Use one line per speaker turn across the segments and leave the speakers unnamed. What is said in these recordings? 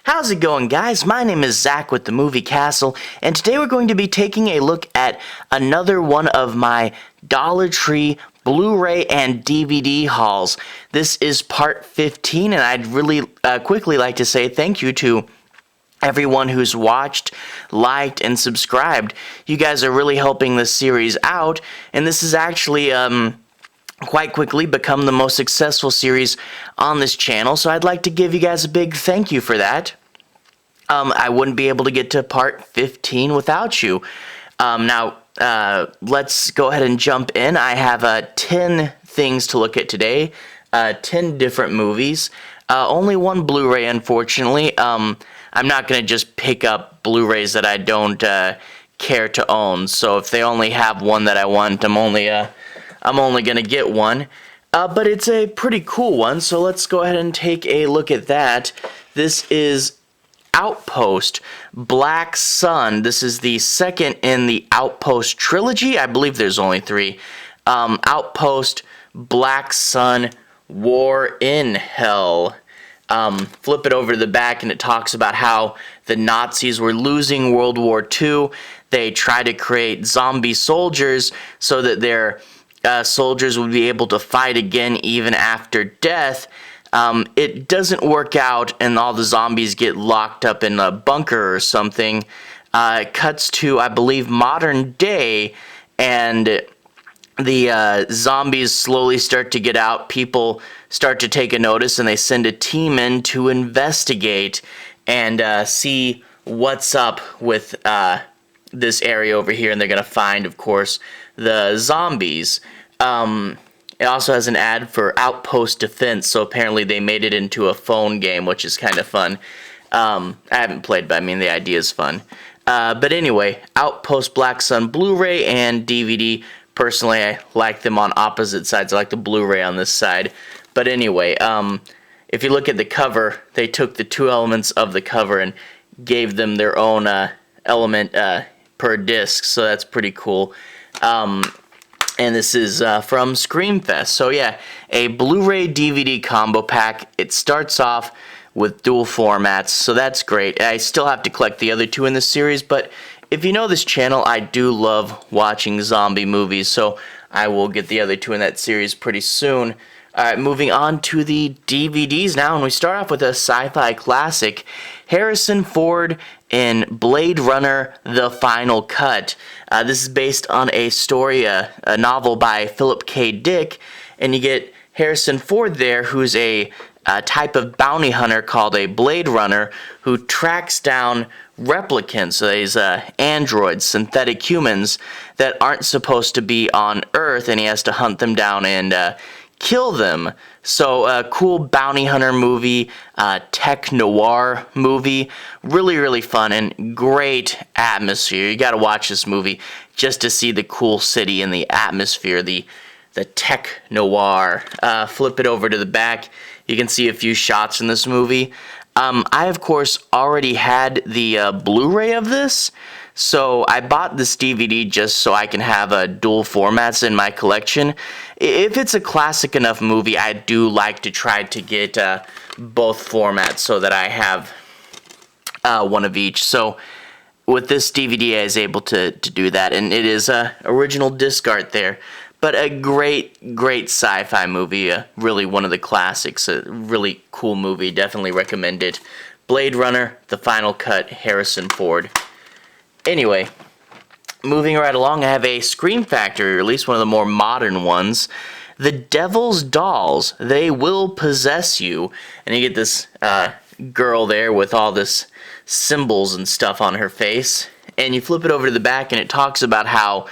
How's it going, guys? My name is Zach with the Movie Castle, and today we're going to be taking a look at another one of my Dollar Tree Blu-ray and DVD hauls. This is part 15, and I'd really quickly like to say thank you to everyone who's watched, liked, and subscribed. You guys are really helping this series out, and this is actually quite quickly become the most successful series on this channel, so I'd like to give you guys a big thank you for that. I wouldn't be able to get to part 15 without you. Now, let's go ahead and jump in. I have 10 things to look at today, 10 different movies, only one Blu-ray, unfortunately. I'm not going to just pick up Blu-rays that I don't care to own, so if they only have one that I want, I'm only going to get one. But it's a pretty cool one, so let's go ahead and take a look at that. This is Outpost Black Sun. This is the second in the Outpost trilogy. I believe there's only 3. Outpost Black Sun War in Hell. Flip it over to the back and it talks about how the Nazis were losing World War II. They tried to create zombie soldiers so that their soldiers would be able to fight again even after death. It doesn't work out and all the zombies get locked up in a bunker or something. It cuts to, I believe, modern day, and the zombies slowly start to get out. People start to take a notice and they send a team in to investigate and see what's up with this area over here, and they're going to find, of course, the zombies. It also has an ad for Outpost Defense, so apparently they made it into a phone game, which is kind of fun. I haven't played, but I mean the idea is fun. But anyway, Outpost Black Sun Blu-ray and DVD. Personally, I like them on opposite sides. I like the Blu-ray on this side. But anyway, if you look at the cover, they took the 2 elements of the cover and gave them their own element per disc, so that's pretty cool. And this is from Screamfest. So yeah, a Blu-ray DVD combo pack. It starts off with dual formats, so that's great. I still have to collect the other 2 in this series, but if you know this channel, I do love watching zombie movies, so I will get the other 2 in that series pretty soon. Alright, moving on to the DVDs now, and we start off with a sci-fi classic, Harrison Ford in Blade Runner: The Final Cut. This is based on a story, a novel by Philip K. Dick, and you get Harrison Ford there, who's a type of bounty hunter called a Blade Runner, who tracks down replicants, so these androids, synthetic humans, that aren't supposed to be on Earth, and he has to hunt them down and kill them. So a cool bounty hunter movie, tech noir movie, really fun and great atmosphere. You got to watch this movie just to see the cool city and the atmosphere, the tech noir. Flip it over to the back. You can see a few shots in this movie. I, of course, already had the Blu-ray of this, so I bought this DVD just so I can have dual formats in my collection. If it's a classic enough movie, I do like to try to get both formats so that I have one of each. So with this DVD, I was able to do that, and it is original disc art there. But a great sci-fi movie, really one of the classics, a really cool movie, definitely recommend it. Blade Runner: The Final Cut, Harrison Ford. Anyway, moving right along, I have a Scream Factory release, one of the more modern ones. The Devil's Dolls, They Will Possess You. And you get this girl there with all this symbols and stuff on her face. And you flip it over to the back and it talks about how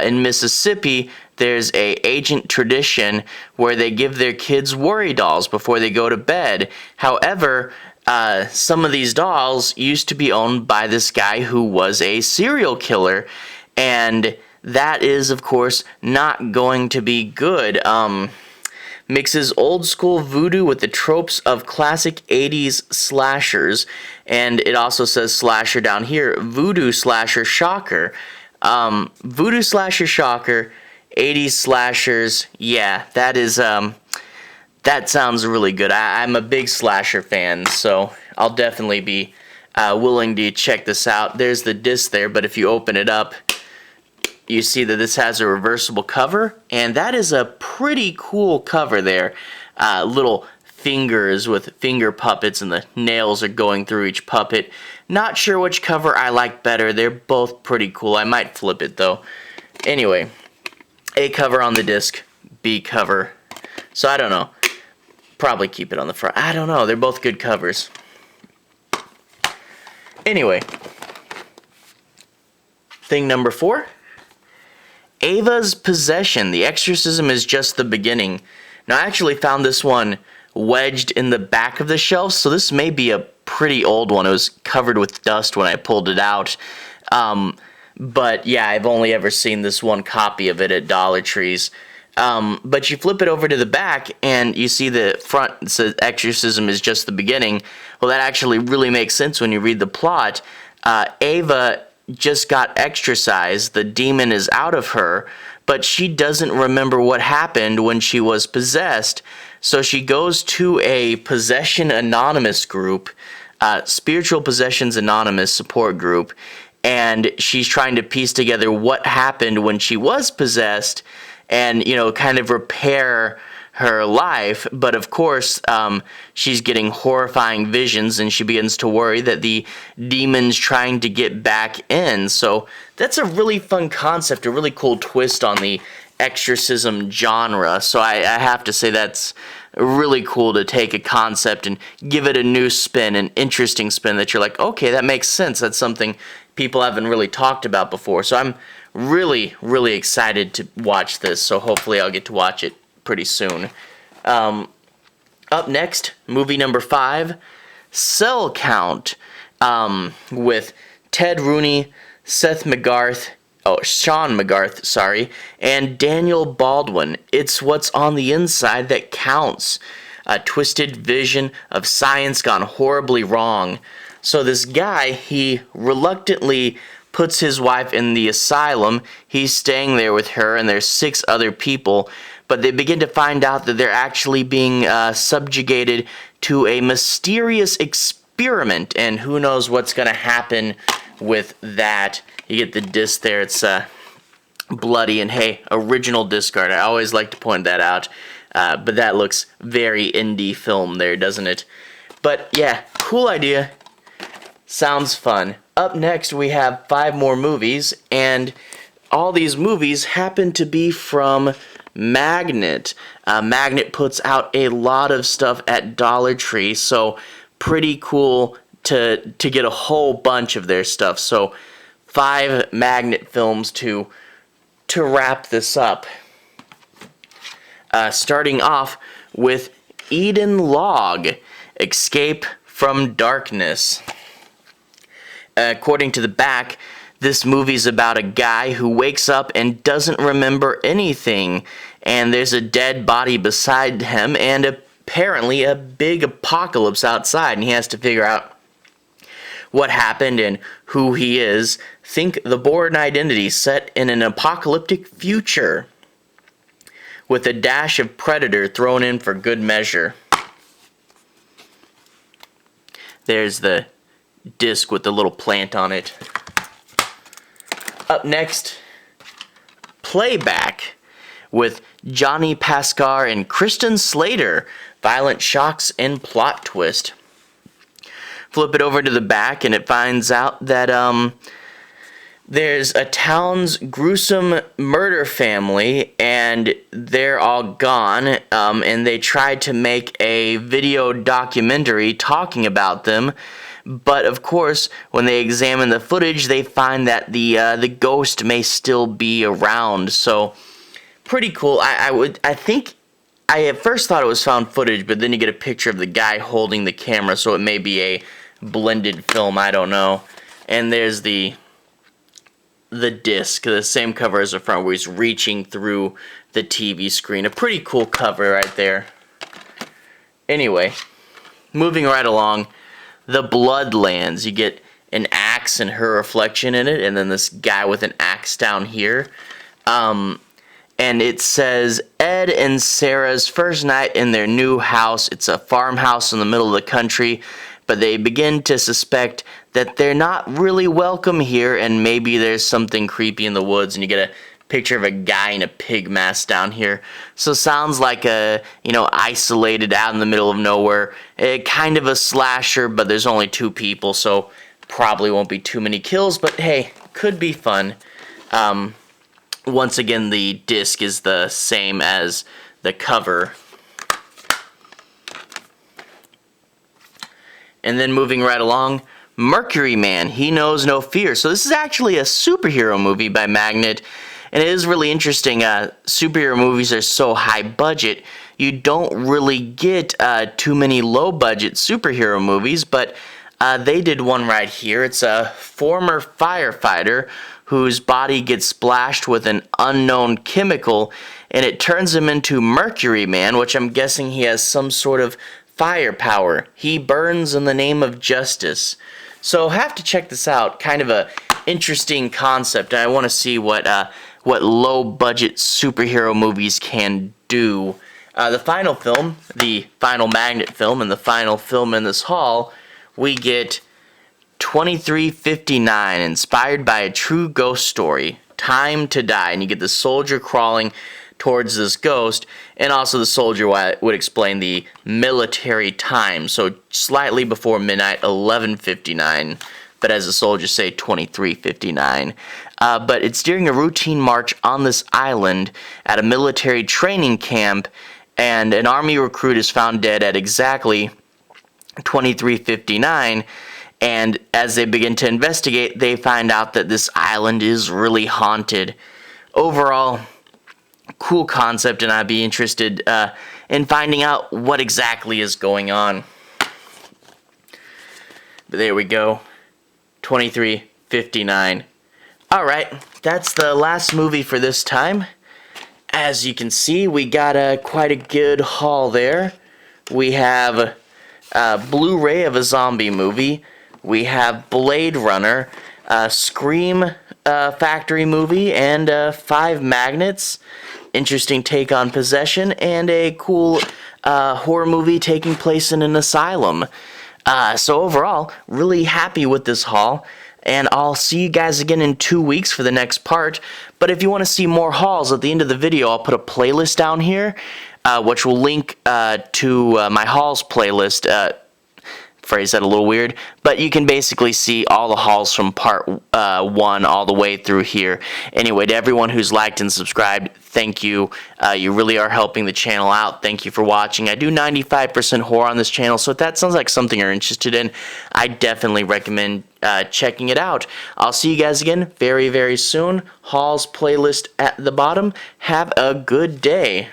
in Mississippi, there's a ancient tradition where they give their kids worry dolls before they go to bed. However, some of these dolls used to be owned by this guy who was a serial killer, and that is, of course, not going to be good. Mixes old school voodoo with the tropes of classic 80s slashers, and it also says slasher down here, voodoo slasher shocker. Voodoo slasher shocker, 80s slashers, yeah, that is That sounds really good. I'm a big slasher fan, so I'll definitely be willing to check this out. There's the disc there, but if you open it up, you see that this has a reversible cover, and that is a pretty cool cover there. Little fingers with finger puppets, and the nails are going through each puppet. Not sure which cover I like better. They're both pretty cool. I might flip it, though. Anyway, A cover on the disc, B cover. So I don't know. Probably keep it on the front. I don't know. They're both good covers. Anyway, thing number 4. Avas Possession. The Exorcism is Just the Beginning. Now, I actually found this one wedged in the back of the shelf, so this may be a pretty old one. It was covered with dust when I pulled it out. But yeah, I've only ever seen this one copy of it at Dollar Tree's. But you flip it over to the back, and you see the front, it says Exorcism is Just the Beginning. Well, that actually really makes sense when you read the plot. Ava just got exorcised. The demon is out of her, but she doesn't remember what happened when she was possessed. So she goes to a Possession Anonymous group, Spiritual Possessions Anonymous support group, and she's trying to piece together what happened when she was possessed and, you know, kind of repair her life. But of course, she's getting horrifying visions, and she begins to worry that the demon's trying to get back in. So that's a really fun concept, a really cool twist on the exorcism genre. So I have to say that's really cool to take a concept and give it a new spin, an interesting spin that you're like, okay, that makes sense. That's something people haven't really talked about before. So I'm really, really excited to watch this. So hopefully I'll get to watch it pretty soon. Up next, movie number 5, Cell Count, with Ted Rooney, Sean McGarth, sorry, and Daniel Baldwin. It's what's on the inside that counts. A twisted vision of science gone horribly wrong. So this guy, he reluctantly puts his wife in the asylum. He's staying there with her, and there's 6 other people. But they begin to find out that they're actually being subjugated to a mysterious experiment, and who knows what's going to happen with that. You get the disc there. It's bloody, and hey, original disc art. I always like to point that out. But that looks very indie film there, doesn't it? But yeah, cool idea. Sounds fun. Up next, we have 5 more movies, and all these movies happen to be from Magnet. Magnet puts out a lot of stuff at Dollar Tree, so pretty cool to get a whole bunch of their stuff. So 5 Magnet films to wrap this up. Starting off with Eden Log, Escape from Darkness. According to the back, this movie's about a guy who wakes up and doesn't remember anything, and there's a dead body beside him, and apparently a big apocalypse outside, and he has to figure out what happened and who he is. Think the Bourne Identity set in an apocalyptic future, with a dash of Predator thrown in for good measure. There's the disc with the little plant on it. Up next, Playback, with Johnny Pascar and Kristen Slater. Violent shocks and plot twist. Flip it over to the back, and it finds out that there's a town's gruesome murder family, and they're all gone, and they tried to make a video documentary talking about them. But of course, when they examine the footage, they find that the ghost may still be around. So, pretty cool. I think I at first thought it was found footage, but then you get a picture of the guy holding the camera, so it may be a blended film. I don't know. And there's the disc, the same cover as the front, where he's reaching through the TV screen. A pretty cool cover right there. Anyway, moving right along. The Bloodlands. You get an axe and her reflection in it, and then this guy with an axe down here. and it says Ed and Sarah's first night in their new house. It's a farmhouse in the middle of the country, but they begin to suspect that they're not really welcome here, and maybe there's something creepy in the woods. And you get a picture of a guy in a pig mask down here. So sounds like a, isolated out in the middle of nowhere. Kind of a slasher, but there's only 2 people, so probably won't be too many kills, but hey, could be fun. Once again, the disc is the same as the cover. And then moving right along, Mercury Man, He Knows No Fear. So this is actually a superhero movie by Magnet, and it is really interesting. Superhero movies are so high budget, you don't really get too many low budget superhero movies, but they did one right here. It's a former firefighter whose body gets splashed with an unknown chemical, and it turns him into Mercury Man, which I'm guessing he has some sort of firepower. He burns in the name of justice. So have to check this out. Kind of a interesting concept. I want to see what low budget superhero movies can do. The final film, the final Magnet film, and the final film in this haul, we get 2359, inspired by a true ghost story, Time to Die, and you get the soldier crawling towards this ghost, and also the soldier would explain the military time, so slightly before midnight, 11:59, but as the soldiers say, 23:59. But it's during a routine march on this island at a military training camp, and an army recruit is found dead at exactly 23:59, and as they begin to investigate, they find out that this island is really haunted. Overall, cool concept, and I'd be interested in finding out what exactly is going on. But there we go, 23:59. Alright, that's the last movie for this time. As you can see, we got quite a good haul there. We have Blu-ray of a zombie movie. We have Blade Runner, Scream Factory movie, and 5 magnets. Interesting take on Possession, and a cool horror movie taking place in an asylum. So overall, really happy with this haul, and I'll see you guys again in 2 weeks for the next part. But if you want to see more hauls, at the end of the video, I'll put a playlist down here, which will link to my hauls playlist. Phrase that a little weird, but you can basically see all the hauls from part 1 all the way through here. Anyway, to everyone who's liked and subscribed, thank you. You really are helping the channel out. Thank you for watching. I do 95% horror on this channel, so if that sounds like something you're interested in, I definitely recommend checking it out. I'll see you guys again very, very soon. Hauls playlist at the bottom. Have a good day.